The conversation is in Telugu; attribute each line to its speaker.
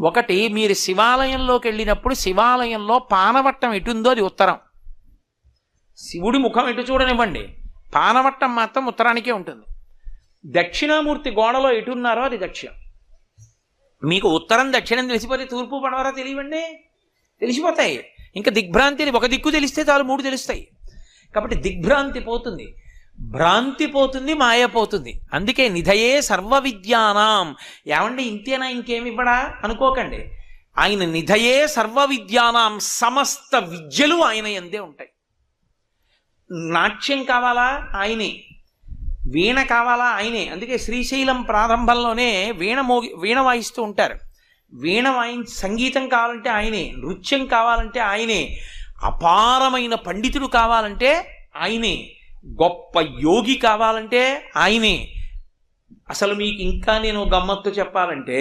Speaker 1: ఒకటి, మీరు శివాలయంలోకి వెళ్ళినప్పుడు శివాలయంలో పానవట్టం ఎటుందో అది ఉత్తరం. శివుడి ముఖం ఎటు చూడనివ్వండి, పానవట్టం మాత్రం ఉత్తరానికే ఉంటుంది. దక్షిణామూర్తి గోడలో ఎటున్నారో అది దక్షిణం. మీకు ఉత్తరం దక్షిణం తెలిసిపోతే తూర్పు పడవరా తెలియవండి, తెలిసిపోతాయి. ఇంకా దిగ్భ్రాంతిని ఒక దిక్కు తెలిస్తే చాలు, మూడు తెలుస్తాయి. కాబట్టి దిగ్భ్రాంతి పోతుంది, భ్రాంతి పోతుంది, మాయ పోతుంది. అందుకే నిధయే సర్వ విద్యానాం. ఏమండి ఇంతేనా, ఇంకేమి ఇవ్వడా అనుకోకండి. ఆయన నిధయే సర్వ విద్యానాం, సమస్త విద్యలు ఆయన యందే ఉంటాయి. నాట్యం కావాలా ఆయనే, వీణ కావాలా ఆయనే. అందుకే శ్రీశైలం ప్రారంభంలోనే వీణ వాయిస్తూ ఉంటారు. సంగీతం కావాలంటే ఆయనే, నృత్యం కావాలంటే ఆయనే, అపారమైన పండితుడు కావాలంటే ఆయనే, గొప్ప యోగి కావాలంటే ఆయనే. అసలు మీకు ఇంకా నేను గమ్మత్తు చెప్పాలంటే